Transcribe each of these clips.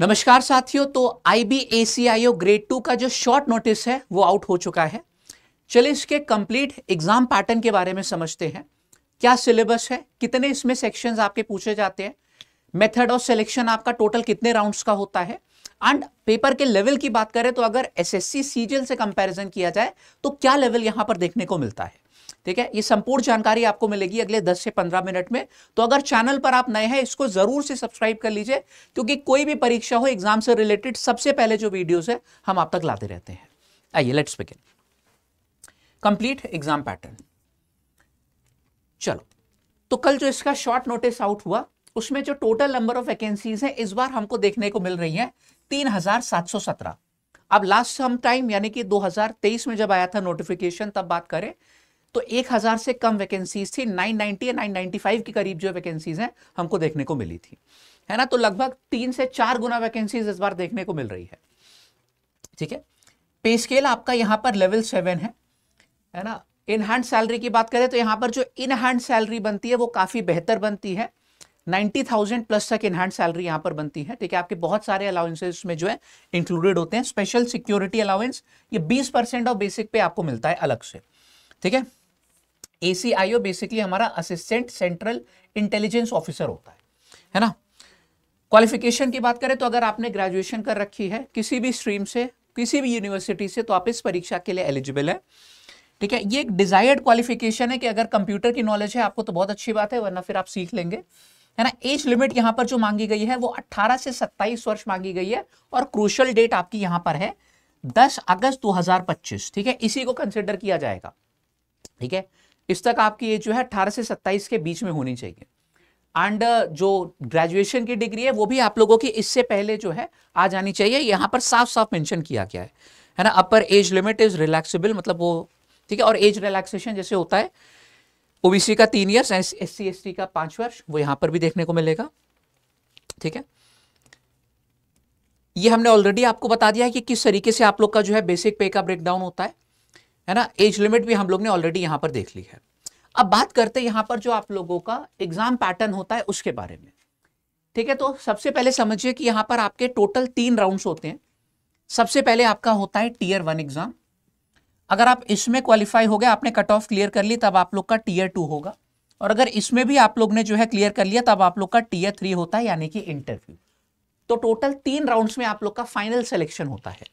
नमस्कार साथियों। तो IBACIO ग्रेड 2 का जो शॉर्ट नोटिस है वो आउट हो चुका है। चलिए इसके कंप्लीट एग्जाम पैटर्न के बारे में समझते हैं। क्या सिलेबस है, कितने इसमें सेक्शंस आपके पूछे जाते हैं, मेथड ऑफ सिलेक्शन आपका टोटल कितने राउंड्स का होता है, एंड पेपर के लेवल की बात करें तो अगर एसएससी सीजीएल से कंपैरिजन किया जाए तो क्या लेवल यहां पर देखने को मिलता है। ठीक है, ये संपूर्ण जानकारी आपको मिलेगी अगले 10 से 15 मिनट में। तो अगर चैनल पर आप नए हैं इसको जरूर से सब्सक्राइब कर लीजिए, क्योंकि कोई भी परीक्षा हो एग्जाम से रिलेटेड सबसे पहले जो वीडियोस है हम आप तक लाते रहते हैं। आइए let's begin complete exam pattern. चलो, तो कल जो इसका शॉर्ट नोटिस आउट हुआ उसमें जो टोटल नंबर ऑफ वैकेंसीज है इस बार हमको देखने को मिल रही है 3717। अब लास्ट सम टाइम यानी कि 2023 में जब आया था नोटिफिकेशन तब बात करें तो 1000 से कम वैकेंसीज थी। 990 या 995 के करीब जो वैकेंसीज हैं हमको देखने को मिली थी, है ना। तो लगभग 3 से 4 गुना वैकेंसीज इस बार देखने को मिल रही है। ठीक है, पे स्केल आपका यहां पर लेवल 7 है ना। इन हैंड सैलरी की बात करें तो यहां पर जो इन हैंड सैलरी बनती है वो काफी बेहतर बनती है। 90,000 प्लस तक इन हैंड सैलरी यहां पर बनती है। ठीक है, आपके बहुत सारे अलाउंसेस में जो है इंक्लूडेड होते हैं। स्पेशल सिक्योरिटी अलाउंस ये 20% ऑफ बेसिक पे आपको मिलता है अलग से। ठीक है, ACIO बेसिकली हमारा असिस्टेंट सेंट्रल इंटेलिजेंस ऑफिसर होता है ना। क्वालिफिकेशन की बात करें तो अगर आपने ग्रेजुएशन कर रखी है किसी भी स्ट्रीम से, किसी भी यूनिवर्सिटी से, तो आप इस परीक्षा के लिए एलिजिबल है। ठीक है, ये एक डिजायर्ड क्वालिफिकेशन है कि अगर कंप्यूटर की नॉलेज है आपको तो बहुत अच्छी बात है, वरना फिर आप सीख लेंगे, है ना। एज लिमिट यहां पर जो मांगी गई है वो 18 से 27 वर्ष मांगी गई है, और क्रूशियल डेट आपकी यहां पर है 10 अगस्त 2025। ठीक है, इसी को कंसिडर किया जाएगा। ठीक है, इस तक आपकी एज जो है 18 से 27 के बीच में होनी चाहिए। एंड जो ग्रेजुएशन की डिग्री है वो भी आप लोगों की इससे पहले जो है आ जानी चाहिए। यहां पर साफ साफ मेंशन किया गया है ना। अपर एज लिमिट इज रिलैक्सेबल, मतलब वो ठीक है। और एज रिलैक्सेशन जैसे होता है ओबीसी का 3 ईयर्स, SC ST का 5 वर्ष, वो यहां पर भी देखने को मिलेगा। ठीक है, ये हमने ऑलरेडी आपको बता दिया है कि किस तरीके से आप लोग का जो है बेसिक पे का ब्रेकडाउन होता है ना। एज लिमिट भी हम लोग ने ऑलरेडी यहां पर देख ली है। अब बात करते हैं यहां पर जो आप लोगों का एग्जाम पैटर्न होता है उसके बारे में। ठीक है, तो सबसे पहले समझिए कि यहां पर आपके टोटल 3 राउंड्स होते हैं। सबसे पहले आपका होता है Tier 1 एग्जाम। अगर आप इसमें क्वालिफाई हो गए, आपने कट ऑफ क्लियर कर ली, तब आप लोग का Tier 2 होगा। और अगर इसमें भी आप लोग ने जो है क्लियर कर लिया तब आप लोग का Tier 3 होता है, यानी कि इंटरव्यू। तो टोटल 3 राउंड्स में आप लोग का फाइनल सिलेक्शन होता है।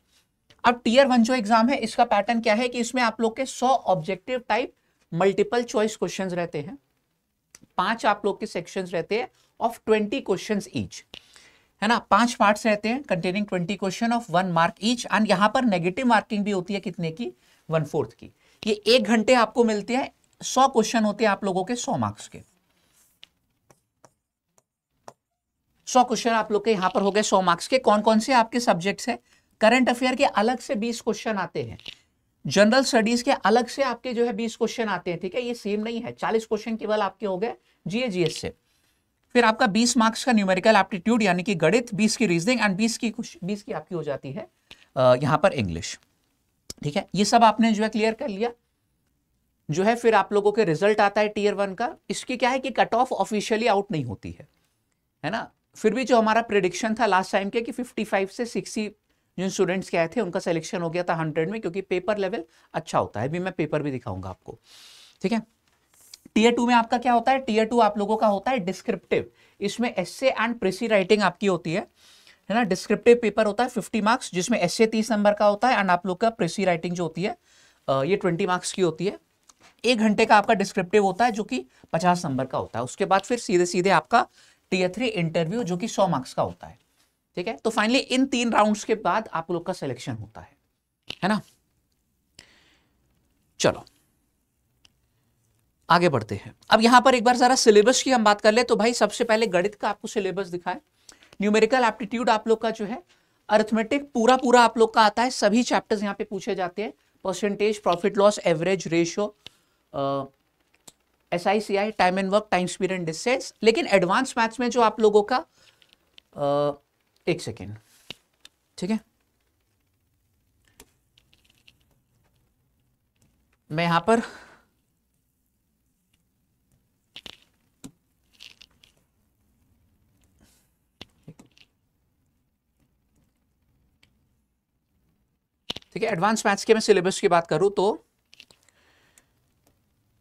अब Tier 1 जो एग्जाम है इसका पैटर्न क्या है कि इसमें आप लोग के 100 objective type multiple choice questions रहते हैं। 5 आप लोग के सेक्शंस रहते हैं ऑफ 20 क्वेश्चंस ईच, है ना। 5 पार्ट्स रहते हैं containing 20 question of 1 mark each. And यहां पर नेगेटिव मार्किंग भी होती है, कितने की, 1/4 की। ये 1 घंटे आपको मिलते हैं। 100 क्वेश्चन होते हैं आप लोगों के 100 मार्क्स के। 100 क्वेश्चन आप लोग के यहां पर हो गए 100 मार्क्स के। कौन कौन से आपके सब्जेक्ट्स हैं? करंट अफेयर के अलग से 20 क्वेश्चन आते हैं। जनरल स्टडीज के अलग से आपके जो है 20 क्वेश्चन आते हैं। ठीक है, ये सेम नहीं है। 40 क्वेश्चन केवल आपके हो गए GS से। फिर आपका 20 मार्क्स का न्यूमेरिकल एप्टीट्यूड यानी कि गणित, 20 की रीजनिंग, एंड 20 की आपकी हो जाती है यहां पर इंग्लिश। ठीक है, ये सब आपने जो है क्लियर कर लिया। जो है फिर आप लोगों के रिजल्ट आता है Tier 1 का। इसकी क्या है कि कट ऑफ ऑफिशियली आउट नहीं होती है ना। फिर भी जो हमारा प्रिडिक्शन था लास्ट टाइम के कि 55 से 60 जो स्टूडेंट्स के आए थे उनका सिलेक्शन हो गया था 100 में, क्योंकि पेपर लेवल अच्छा होता है। अभी मैं पेपर भी दिखाऊंगा आपको। ठीक है, Tier 2 में आपका क्या होता है? Tier 2 आप लोगों का होता है डिस्क्रिप्टिव। इसमें एस्से एंड प्रेसी राइटिंग आपकी होती है ना। डिस्क्रिप्टिव पेपर होता है 50 मार्क्स, जिसमें एस्से 30 नंबर का होता है, एंड आप लोग का प्रेसी राइटिंग जो होती है ये 20 मार्क्स की होती है। 1 घंटे का आपका डिस्क्रिप्टिव होता है जो कि 50 नंबर का होता है। उसके बाद फिर सीधे सीधे आपका Tier 3 इंटरव्यू जो कि 100 मार्क्स का होता है। ठीक है, तो फाइनली इन 3 राउंड्स के बाद आप लोग का सिलेक्शन होता है ना। चलो आगे बढ़ते हैं। अब यहां पर एक बार जरा सिलेबस की हम बात कर ले तो भाई सबसे पहले गणित का आपको सिलेबस दिखाएं। न्यूमेरिकल एप्टीट्यूड आप लोग का जो है, अरिथमेटिक पूरा पूरा आप लोग का आता है। सभी चैप्टर्स यहां पे पूछे जाते हैं। Percentage, profit loss, average, ratio, SICI, time and work, time speed and distance. लेकिन एडवांस मैथ्स में जो आप लोगों का एक सेकेंड, ठीक है, मैं यहां पर ठीक है, एडवांस मैथ्स के मैं सिलेबस की बात करूं तो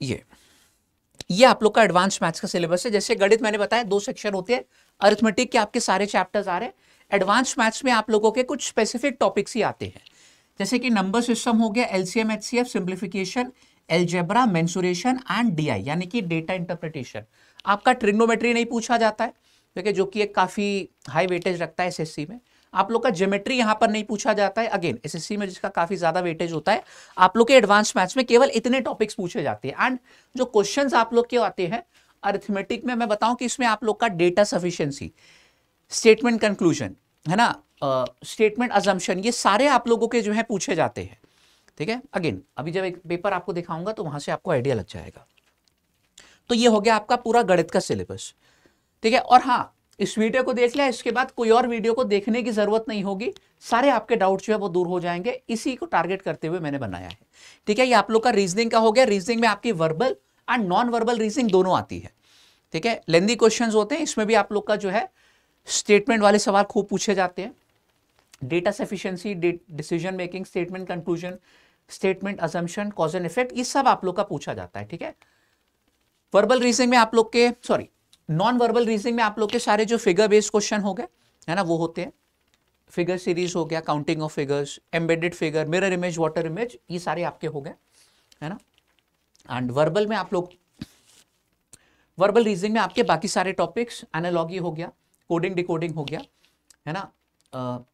ये आप लोग का एडवांस मैथ्स का सिलेबस है। जैसे गणित मैंने बताया 2 सेक्शन होते हैं, अरिथमेटिक के आपके सारे चैप्टर्स आ रहे हैं, एडवांस मैथ्स में आप लोगों के कुछ स्पेसिफिक टॉपिक्स ही आते हैं, जैसे कि नंबर सिस्टम हो गया, LCM HCF, simplification, algebra, mensuration and DI यानी कि डेटा इंटरप्रिटेशन। आपका ट्रिग्नोमेट्री नहीं पूछा जाता है, ठीक है, जो कि एक काफी हाई वेटेज रखता है एसएससी में। आप लोग का ज्योमेट्री यहां पर नहीं पूछा जाता है, अगेन एसएससी में जिसका काफी ज्यादा वेटेज होता है। आप लोग के एडवांस मैथ्स में केवल इतने टॉपिक्स पूछे जाते हैं। एंड जो क्वेश्चंस आप लोग के आते हैं अरिथमेटिक में, मैं बताऊं कि इसमें आप लोग का डेटा सफिशिएंसी, स्टेटमेंट कंक्लूजन, है ना, स्टेटमेंट अजम्पशन, ये सारे आप लोगों के जो है पूछे जाते हैं। ठीक है, अगेन अभी जब एक पेपर आपको दिखाऊंगा तो वहां से आपको आइडिया लग जाएगा। तो ये हो गया आपका पूरा गणित का सिलेबस। ठीक है, और हाँ, इस वीडियो को देख लिया, इसके बाद कोई और वीडियो को देखने की जरूरत नहीं होगी, सारे आपके डाउट जो है वो दूर हो जाएंगे, इसी को टारगेट करते हुए मैंने बनाया है। ठीक है, ये आप लोग का रीजनिंग का हो गया। रीजनिंग में आपकी verbal and non verbal reasoning दोनों आती है। ठीक है, लेंदी क्वेश्चंस होते हैं, इसमें भी आप लोग का जो है स्टेटमेंट वाले सवाल खूब पूछे जाते हैं। Data sufficiency, decision making, statement conclusion, statement assumption, cause and effect, ये सब आप लोग का पूछा जाता है। ठीक है, वर्बल रीजनिंग में आप लोग के, सॉरी, नॉन वर्बल रीजनिंग में आप लोग के सारे जो फिगर बेस्ड क्वेश्चन हो गए, है ना, वो होते हैं। फिगर सीरीज हो गया, counting of figures, embedded figure, mirror image, water image, ये सारे आपके हो गए, है ना। एंड वर्बल में आप लोग, वर्बल रीजनिंग में आपके बाकी सारे टॉपिक्स, एनालॉजी हो गया, कोडिंग डिकोडिंग हो गया, है ना,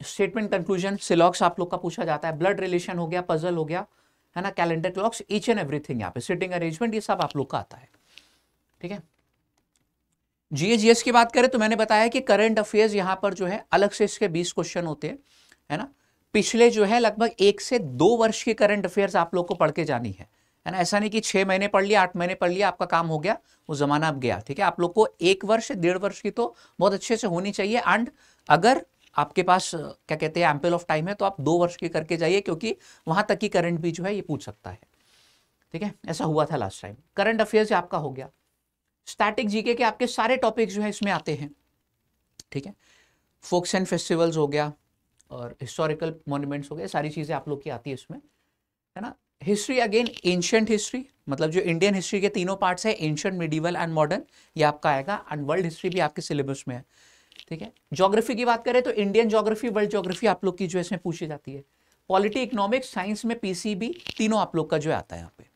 स्टेटमेंट कंक्लूजन, सिलॉक्स आप लोग का पूछा जाता है, ब्लड रिलेशन हो गया, पजल हो गया, है ना, calendar clocks, each and everything, यहाँ पे सिटिंग अरेंजमेंट, ये सब आप लोग का आता है। ठीक है, जीएस की बात करें तो मैंने बताया कि करंट अफेयर्स यहां पर जो है अलग से इसके 20 क्वेश्चन होते हैं, है ना। पिछले जो है लगभग 1 से 2 वर्ष की करंट अफेयर्स आप लोग को पढ़ के जानी है ना। ऐसा नहीं कि 6 महीने पढ़ लिया, 8 महीने पढ़ लिया, आपका काम हो गया, वो जमाना अब गया। ठीक है, आप लोग को 1 वर्ष से 1.5 वर्ष की तो बहुत अच्छे से होनी चाहिए। एंड अगर आपके पास क्या कहते हैं एम्पल ऑफ टाइम है तो आप 2 वर्ष की करके जाइए, क्योंकि वहां तक की करंट भी जो है ये पूछ सकता है। ठीक है, ऐसा हुआ था लास्ट टाइम। करंट अफेयर्स आपका हो गया। स्टैटिक जीके के आपके सारे टॉपिक्स जो है इसमें आते हैं। ठीक है, फोक्स एंड फेस्टिवल्स हो गया और हिस्टोरिकल मॉन्यूमेंट्स हो गए, सारी चीजें आप लोग की आती है इसमें, है ना। हिस्ट्री, अगेन एंशिएंट हिस्ट्री, मतलब जो इंडियन हिस्ट्री के तीनों पार्ट्स है, एंशिएंट, मिडिवल एंड मॉडर्न, ये आपका आएगा। एंड वर्ल्ड हिस्ट्री भी आपके सिलेबस में है। ठीक है, ज्योग्राफी की बात करें तो इंडियन ज्योग्राफी, वर्ल्ड ज्योग्राफी आप लोग की जो है इसमें पूछी जाती है। पॉलिटी, इकोनॉमिक्स, साइंस में पीसीबी, तीनों आप लोग का जो आता है यहाँ पे।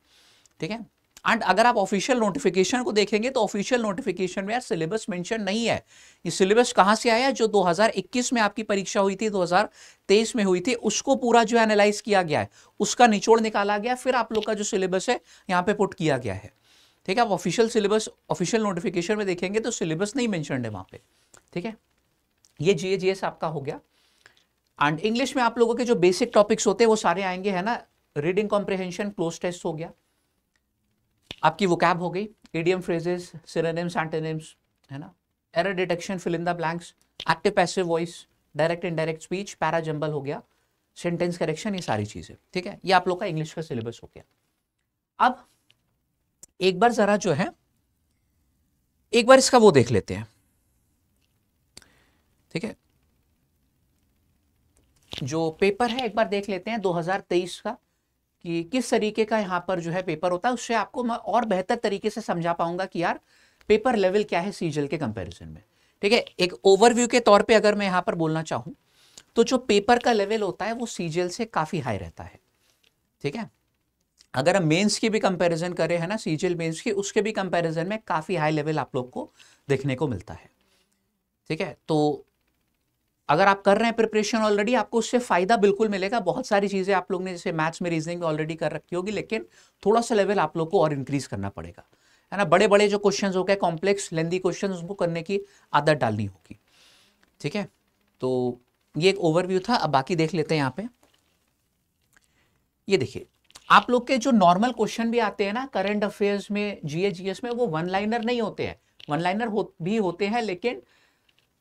ठीक है, एंड अगर आप ऑफिशियल नोटिफिकेशन को देखेंगे तो ऑफिशियल नोटिफिकेशन में यार सिलेबस मेंशन नहीं है। ये सिलेबस कहां से आया? जो 2021 में आपकी परीक्षा हुई थी, 2023 में हुई थी, उसको पूरा जो एनालाइज किया गया है, उसका निचोड़ निकाला गया, फिर आप लोग का जो सिलेबस है यहाँ पे पुट किया गया है। ठीक है, आप ऑफिशियल सिलेबस, ऑफिशियल नोटिफिकेशन में देखेंगे तो सिलेबस नहीं मेंशन है वहां पे। ठीक है, ये जीएस आपका हो गया। एंड इंग्लिश में आप लोगों के जो बेसिक टॉपिक्स होते हैं वो सारे आएंगे, है ना। रीडिंग कॉम्प्रिहेंशन, क्लोज टेस्ट हो गया, आपकी वोकैब हो गई, इडियम, फ्रेजेस, सिनोनिम्स, एंटोनिम्स, है ना, error detection, fill in the blanks, active passive voice, direct indirect speech, para jumble हो गया, सेंटेंस करेक्शन, ये सारी चीजें। ठीक है, ये आप लोग का इंग्लिश का सिलेबस हो गया। अब एक बार जरा जो है, एक बार इसका वो देख लेते हैं। ठीक है, जो पेपर है एक बार देख लेते हैं 2023 का, कि किस तरीके का यहाँ पर जो है पेपर होता है। उससे आपको मैं और बेहतर तरीके से समझा पाऊंगा कि यार पेपर लेवल क्या है सीजीएल के कंपैरिजन में। ठीक है, एक ओवरव्यू के तौर पे अगर मैं यहाँ पर बोलना चाहूँ तो जो पेपर का लेवल होता है वो सीजीएल से काफी हाई रहता है। ठीक है, अगर हम मेंस की भी कंपैरिजन करें, है ना, सीजीएल मेंस की, उसके भी कंपैरिजन में काफी हाई लेवल आप लोग को देखने को मिलता है। ठीक है, तो अगर आप कर रहे हैं प्रिपरेशन ऑलरेडी, आपको उससे फायदा बिल्कुल मिलेगा। बहुत सारी चीजें आप लोग ने जैसे मैथ्स में, रीजनिंग में ऑलरेडी कर रखी होगी, लेकिन थोड़ा सा लेवल आप लोग को और इंक्रीज करना पड़ेगा, है ना। बड़े बड़े जो क्वेश्चंस हो गए, कॉम्प्लेक्स लेंदी क्वेश्चंस, उनको करने की आदत डालनी होगी। ठीक है, तो ये एक ओवरव्यू था। अब बाकी देख लेते हैं यहाँ पे। ये देखिए, आप लोग के जो नॉर्मल क्वेश्चन भी आते हैं ना करंट अफेयर्स में, जीएस में, वो वन लाइनर नहीं होते हैं। वन लाइनर भी होते हैं, लेकिन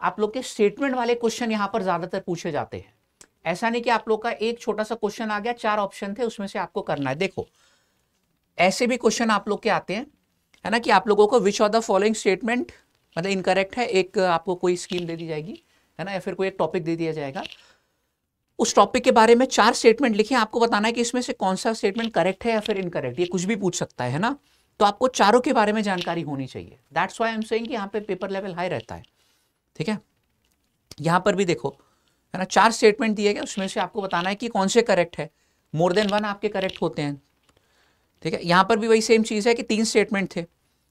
आप लोग के स्टेटमेंट वाले क्वेश्चन यहां पर ज्यादातर पूछे जाते हैं। ऐसा नहीं कि आप लोग का एक छोटा सा क्वेश्चन आ गया, 4 ऑप्शन थे, उसमें से आपको करना है। देखो, ऐसे भी क्वेश्चन आप लोग के आते हैं, है ना, कि आप लोगों को which of the following statement मतलब इनकरेक्ट है। एक आपको कोई स्कीम दे दी जाएगी, है ना, या फिर कोई एक टॉपिक दे दिया जाएगा, उस टॉपिक के बारे में 4 स्टेटमेंट लिखे, आपको बताना है कि इसमें से कौन सा स्टेटमेंट करेक्ट है या फिर इनकरेक्ट, ये कुछ भी पूछ सकता है ना। तो आपको चारों के बारे में जानकारी होनी चाहिए। That's why I am saying कि यहाँ पे पेपर लेवल हाई रहता है, ठीक है। यहाँ पर भी देखो, है ना, 4 स्टेटमेंट दिए गए, उसमें से आपको बताना है कि कौन से करेक्ट है। मोर देन 1 आपके करेक्ट होते हैं, ठीक है। यहाँ पर भी वही सेम चीज़ है कि 3 स्टेटमेंट थे।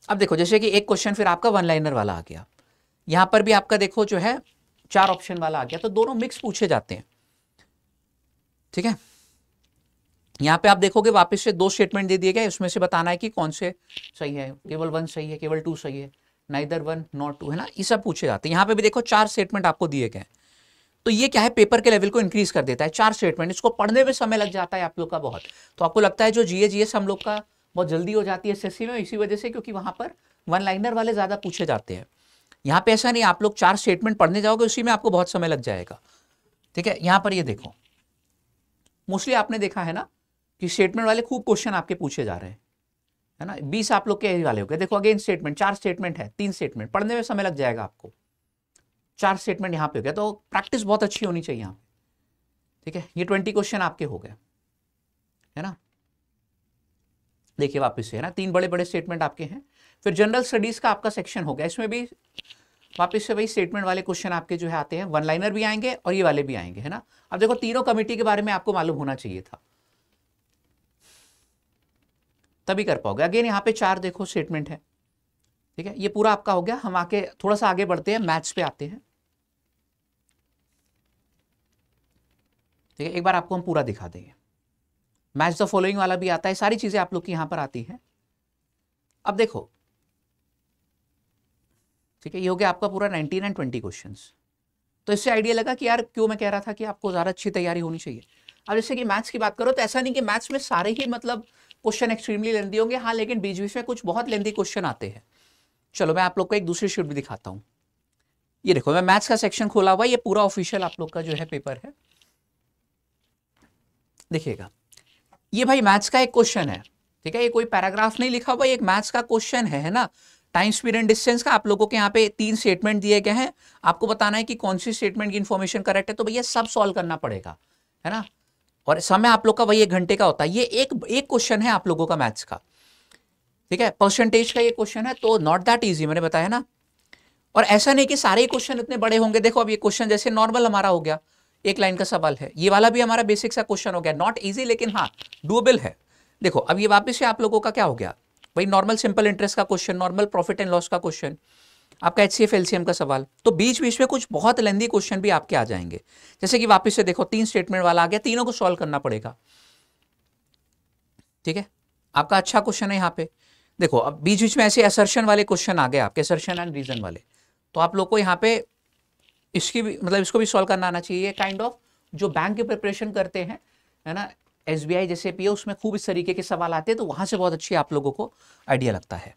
अब देखो, जैसे कि एक क्वेश्चन फिर आपका 1 लाइनर वाला आ गया, यहाँ पर भी आपका देखो जो है 4 ऑप्शन वाला आ गया, तो दोनों मिक्स पूछे जाते हैं, ठीक है। यहाँ पे आप देखोगे वापस से 2 स्टेटमेंट दे दिए गए, उसमें से बताना है कि कौन से सही है, केवल 1 सही है, केवल 2 सही है, नाइदर 1 नॉट 2, है ना, ये सब पूछे जाते हैं। यहाँ पे भी देखो 4 स्टेटमेंट आपको दिए गए, तो ये क्या है, पेपर के लेवल को इंक्रीज कर देता है। 4 स्टेटमेंट, इसको पढ़ने में समय लग जाता है आप लोग का बहुत, तो आपको लगता है जो जीएस हम लोग का बहुत जल्दी हो जाती है एसएससी में, इसी वजह से, क्योंकि वहां पर 1 लाइनर वाले ज्यादा पूछे जाते हैं। यहाँ पे ऐसा नहीं, आप लोग 4 स्टेटमेंट पढ़ने जाओगे उसी में आपको बहुत समय लग जाएगा, ठीक है। यहाँ पर ये देखो, मोस्टली आपने देखा है ना कि स्टेटमेंट वाले खूब क्वेश्चन आपके पूछे जा रहे हैं, है ना। 20 आप लोग के वाले हो गए। देखो अगेन स्टेटमेंट, 4 स्टेटमेंट है, 3 स्टेटमेंट, पढ़ने में समय लग जाएगा आपको। 4 स्टेटमेंट यहाँ पे हो गया, तो प्रैक्टिस बहुत अच्छी होनी चाहिए यहाँ पे, ठीक है। ये 20 क्वेश्चन आपके हो गए, है ना। देखिए वापस से, है ना, 3 बड़े बड़े स्टेटमेंट आपके हैं। फिर जनरल स्टडीज का आपका सेक्शन हो गया, इसमें भी वापस से वही स्टेटमेंट वाले क्वेश्चन आपके जो है आते हैं, 1 लाइनर भी आएंगे और ये वाले भी आएंगे, है ना। अब देखो तीनों कमिटी के बारे में आपको मालूम होना चाहिए था, तभी कर पाओगे। अगेन यहाँ पे 4 देखो स्टेटमेंट है, ठीक है। ये पूरा आपका हो गया। हम आके थोड़ा सा आगे बढ़ते हैं, मैथ्स पे आते हैं, ठीक है। एक बार आपको हम पूरा दिखा देंगे। मैच द फॉलोइंग वाला भी आता है, सारी चीजें आप लोग की यहां पर आती हैं। अब देखो, ठीक है, ये हो गया आपका पूरा 19 एंड 20 क्वेश्चंस। तो इससे आइडिया लगा कि यार क्यों मैं कह रहा था कि आपको ज्यादा अच्छी तैयारी होनी चाहिए। अब जैसे कि मैथ्स की बात करो तो ऐसा नहीं कि मैथ्स में सारे ही मतलब क्वेश्चन एक्सट्रीमली लेंदी होंगे, हाँ, लेकिन बीच बीच में कुछ बहुत लेंदी क्वेश्चन आते हैं। चलो मैं आप लोग को एक दूसरी शीट भी दिखाता हूं। ये देखो, मैं मैथ्स का सेक्शन खोला हुआ, ये पूरा ऑफिशियल आप लोग का जो है पेपर है, देखिएगा। ये भाई मैथ्स का एक क्वेश्चन है, ठीक है। ये कोई पैराग्राफ नहीं लिखा हुआ, एक मैथ्स का क्वेश्चन है ना। टाइम, स्पीड एंड डिस्टेंस का आप लोगों के यहाँ पे 3 स्टेटमेंट दिए गए हैं, आपको बताना है कि कौन सी स्टेटमेंट की इन्फॉर्मेशन करेक्ट है। तो भैया सब सॉल्व करना पड़ेगा, है ना। और समय आप लोग का वही 1 घंटे का होता है। ये एक क्वेश्चन है आप लोगों का मैथ्स का, ठीक है। परसेंटेज का ये क्वेश्चन है, तो नॉट दैट ईजी, मैंने बताया ना। और ऐसा नहीं कि सारे क्वेश्चन इतने बड़े होंगे। देखो अब ये क्वेश्चन जैसे नॉर्मल हमारा हो गया, 1 लाइन का सवाल है, ये वाला भी हमारा बेसिक सा क्वेश्चन हो गया, नॉट इजी लेकिन हाँ डूएबल है। देखो अब ये वापस से आप लोगों का क्या हो गया, वही नॉर्मल सिंपल इंटरेस्ट का question, normal profit and loss का क्वेश्चन, आपका एचसीएफ एलसीएम का सवाल। तो बीच बीच में कुछ बहुत लेंदी क्वेश्चन भी आपके आ जाएंगे। जैसे कि वापस से देखो 3 स्टेटमेंट वाला आ गया, तीनों को सॉल्व करना पड़ेगा, ठीक है। आपका अच्छा क्वेश्चन है यहाँ पे। देखो अब बीच बीच में ऐसे असर्शन वाले क्वेश्चन आ गए आपके, असर्शन एंड रीजन वाले, तो आप लोग को यहाँ पे इसकी भी मतलब इसको भी सॉल्व करना आना चाहिए। काइंड ऑफ जो बैंक की प्रिपरेशन करते हैं, है ना, एसबीआई जैसे पीओ, उसमें खूब इस तरीके के सवाल आते हैं, तो वहां से बहुत अच्छी आप लोगों को आइडिया लगता है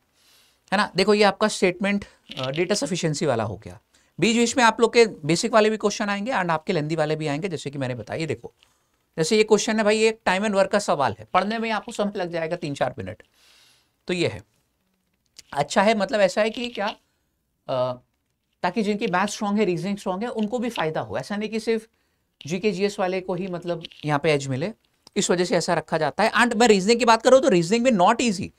ना। देखो ये आपका स्टेटमेंट डेटा सफिशिएंसी वाला हो गया। बीच बीच में आप लोग के बेसिक वाले भी क्वेश्चन आएंगे एंड आपके लेंदी वाले भी आएंगे, जैसे कि मैंने बताया। देखो जैसे ये क्वेश्चन है भाई, ये टाइम एंड वर्क का सवाल है, पढ़ने में आपको समय लग जाएगा 3-4 मिनट। तो ये है अच्छा है, मतलब ऐसा है कि क्या ताकि जिनकी मैथ स्ट्रांग है, रीजनिंग स्ट्रांग है, उनको भी फायदा हो। ऐसा नहीं कि सिर्फ जीके जीएस वाले को ही मतलब यहाँ पे एज मिले, इस वजह से ऐसा रखा जाता है। एंड मैं रीजनिंग की बात करूँ तो रीजनिंग में नॉट ईजी,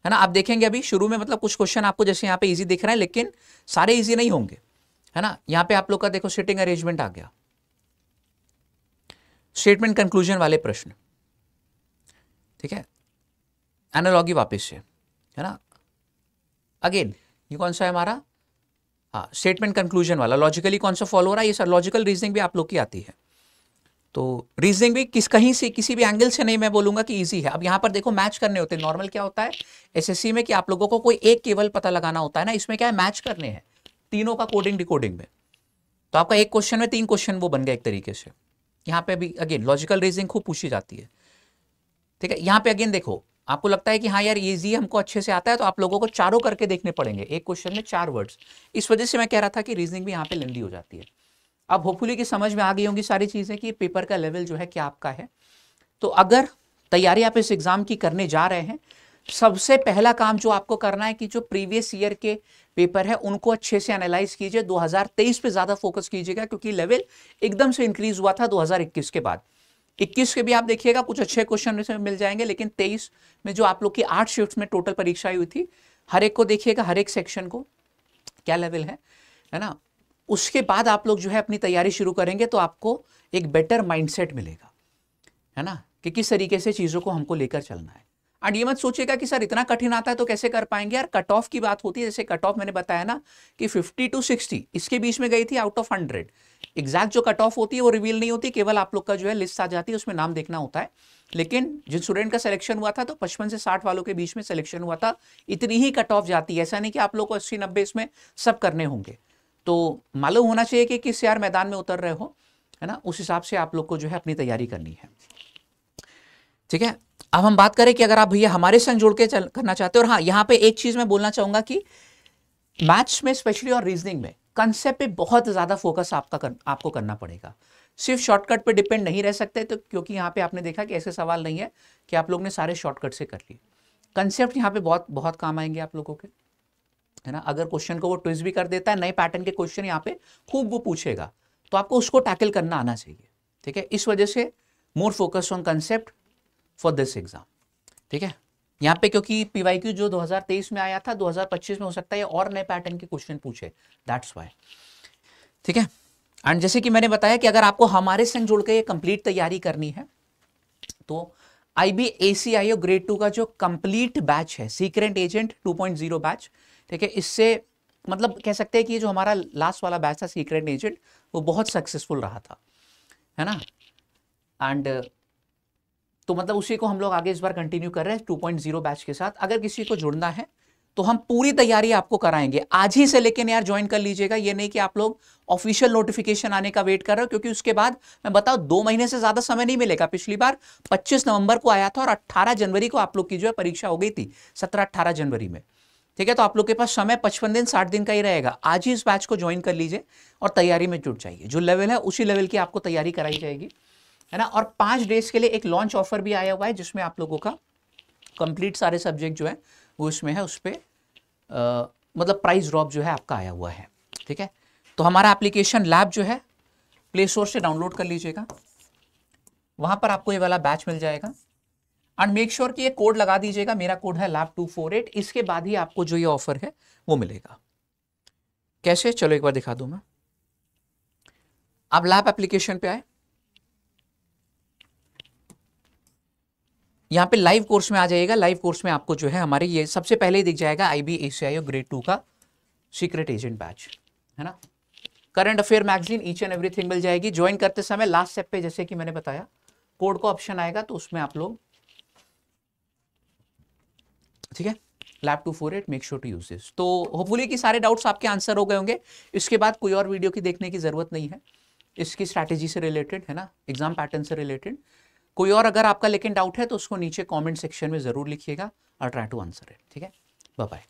है ना। आप देखेंगे अभी शुरू में मतलब कुछ क्वेश्चन आपको जैसे यहाँ पे ईजी दिख रहे हैं, लेकिन सारे ईजी नहीं होंगे, है ना। यहाँ पे आप लोग का देखो सिटिंग अरेंजमेंट आ गया, स्टेटमेंट कंक्लूजन वाले प्रश्न, ठीक है। एनालॉजी वापस से, है ना। अगेन ये कौन सा है हमारा, हाँ, स्टेटमेंट कंक्लूजन वाला, लॉजिकली कौन सा फॉलो हो रहा है, ये सर लॉजिकल रीजनिंग भी आप लोग की आती है। तो रीजनिंग भी कहीं से किसी भी एंगल से नहीं मैं बोलूंगा कि इजी है। अब यहाँ पर देखो मैच करने होते हैं। नॉर्मल क्या होता है एसएससी में कि आप लोगों को कोई एक केवल पता लगाना होता है ना, इसमें क्या है मैच करने हैं तीनों का कोडिंग डिकोडिंग में। तो आपका एक क्वेश्चन में 3 क्वेश्चन वो बन गया एक तरीके से। यहाँ पे भी अगेन लॉजिकल रीजनिंग खूब पूछी जाती है, ठीक है। यहाँ पे अगेन देखो आपको लगता है कि हाँ यार इजी हमको अच्छे से आता है, तो आप लोगों को चारों करके देखने पड़ेंगे, एक क्वेश्चन में 4 वर्ड्स। इस वजह से मैं कह रहा था कि रीजनिंग भी यहाँ पे लेंदी हो जाती है। अब होपफुली की समझ में आ गई होंगी सारी चीजें कि पेपर का लेवल जो है क्या आपका है। तो अगर तैयारी आप इस एग्जाम की करने जा रहे हैं सबसे पहला काम जो आपको करना है कि जो प्रीवियस ईयर के पेपर है उनको अच्छे से एनालाइज कीजिए। 2023 पे ज्यादा फोकस कीजिएगा क्योंकि लेवल एकदम से इंक्रीज हुआ था 2021 के बाद। 21 के भी आप देखिएगा कुछ अच्छे क्वेश्चन मिल जाएंगे, लेकिन 23 में जो आप लोग की 8 शिफ्ट में टोटल परीक्षा हुई थी, हर एक को देखिएगा, हर एक सेक्शन को क्या लेवल है ना। उसके बाद आप लोग जो है अपनी तैयारी शुरू करेंगे तो आपको एक बेटर माइंडसेट मिलेगा, है ना, कि किस तरीके से चीजों को हमको लेकर चलना है। एंड ये मत सोचिएगा कि सर इतना कठिन आता है तो कैसे कर पाएंगे। यार कट ऑफ की बात होती है, जैसे कट ऑफ मैंने बताया ना कि 50 to 60 इसके बीच में गई थी आउट ऑफ 100। एग्जैक्ट जो कट ऑफ होती है वो रिवील नहीं होती, केवल आप लोग का जो है लिस्ट आ जाती है, उसमें नाम देखना होता है। लेकिन जिन स्टूडेंट का सिलेक्शन हुआ था तो 55 से 60 वालों के बीच में सिलेक्शन हुआ था, इतनी ही कट ऑफ जाती है। ऐसा नहीं कि आप लोग को 80-90 इसमें सब करने होंगे। तो मालूम होना चाहिए कि किस यार मैदान में उतर रहे हो, है ना, उस हिसाब से आप लोग को जो है अपनी तैयारी करनी है। ठीक है, अब हम बात करें कि अगर आप भैया हमारे संग जुड़ के करना चाहते हो। और हाँ, यहाँ पे एक चीज मैं बोलना चाहूंगा कि मैथ्स में स्पेशली और रीजनिंग में कंसेप्ट पे बहुत ज्यादा फोकस आपको करना पड़ेगा। सिर्फ शॉर्टकट पे डिपेंड नहीं रह सकते, तो क्योंकि यहाँ पे आपने देखा कि ऐसे सवाल नहीं है कि आप लोग ने सारे शॉर्टकट से कर लिए। कंसेप्ट यहाँ पे बहुत बहुत काम आएंगे आप लोगों के, है ना। अगर क्वेश्चन को वो ट्विस्ट भी कर देता है, नए पैटर्न के क्वेश्चन यहाँ पे खूब वो पूछेगा, तो आपको उसको टैकल करना आना चाहिए। ठीक है, इस वजह से more focus on concept for this exam. ठीक है, यहाँ पे क्योंकि पीवाईक्यू जो 2023 में आया था 2025 में हो सकता है और नए पैटर्न के क्वेश्चन पूछे, दैट्स व्हाई। ठीक है, एंड जैसे कि मैंने बताया कि अगर आपको हमारे संग जुड़ के कंप्लीट तैयारी करनी है तो IBACIO ग्रेड 2 का जो कंप्लीट बैच है, सीक्रेट एजेंट 2.0 बैच, ठीक है, इससे मतलब कह सकते हैं कि ये जो हमारा लास्ट वाला बैच था सीक्रेट एजेंट, वो बहुत सक्सेसफुल रहा था, है ना। एंड तो मतलब उसी को हम लोग आगे इस बार कंटिन्यू कर रहे हैं 2.0 बैच के साथ। अगर किसी को जुड़ना है तो हम पूरी तैयारी आपको कराएंगे आज ही से, लेकिन यार ज्वाइन कर लीजिएगा। ये नहीं कि आप लोग ऑफिशियल नोटिफिकेशन आने का वेट कर रहे हो, क्योंकि उसके बाद मैं बताऊं 2 महीने से ज्यादा समय नहीं मिलेगा। पिछली बार 25 नवंबर को आया था और 18 जनवरी को आप लोग की जो है परीक्षा हो गई थी, 17-18 जनवरी में। ठीक है, तो आप लोग के पास समय 55 दिन 60 दिन का ही रहेगा। आज ही इस बैच को ज्वाइन कर लीजिए और तैयारी में जुट जाइए। जो लेवल है उसी लेवल की आपको तैयारी कराई जाएगी, है ना। और 5 डेज के लिए एक लॉन्च ऑफर भी आया हुआ है, जिसमें आप लोगों का कंप्लीट सारे सब्जेक्ट जो है वो इसमें है, उस पर मतलब प्राइस ड्रॉप जो है आपका आया हुआ है। ठीक है, तो हमारा एप्लीकेशन लैब जो है प्ले स्टोर से डाउनलोड कर लीजिएगा, वहां पर आपको ये वाला बैच मिल जाएगा। एंड मेक श्योर कि ये कोड लगा दीजिएगा, मेरा कोड है lab248। इसके बाद ही आपको जो ये ऑफर है वो मिलेगा। कैसे, चलो एक बार दिखा दूं मैं। आप लैब एप्लीकेशन पे आए, यहाँ पे लाइव कोर्स में आ जाइएगा। लाइव कोर्स में आपको जो है हमारे ये सबसे पहले ही दिख जाएगा IBACIO ग्रेड 2 का सीक्रेट एजेंट बैच, है ना। Current affair magazine each and everything मिल जाएगी। ज्वाइन करते समय लास्ट स्टेप पे जैसे कि मैंने बताया कोड का ऑप्शन आएगा, तो उसमें आप लोग, ठीक है, lab248 make sure to use this. तो होपफुली कि सारे डाउट्स आपके आंसर हो गए होंगे। इसके बाद कोई और वीडियो की देखने की जरूरत नहीं है, इसकी स्ट्रैटेजी से रिलेटेड, है ना, एग्जाम पैटर्न से रिलेटेड। कोई और अगर आपका लेकिन डाउट है तो उसको नीचे कमेंट सेक्शन में जरूर लिखिएगा और ट्राई टू आंसर इट। ठीक है, बाय बाय।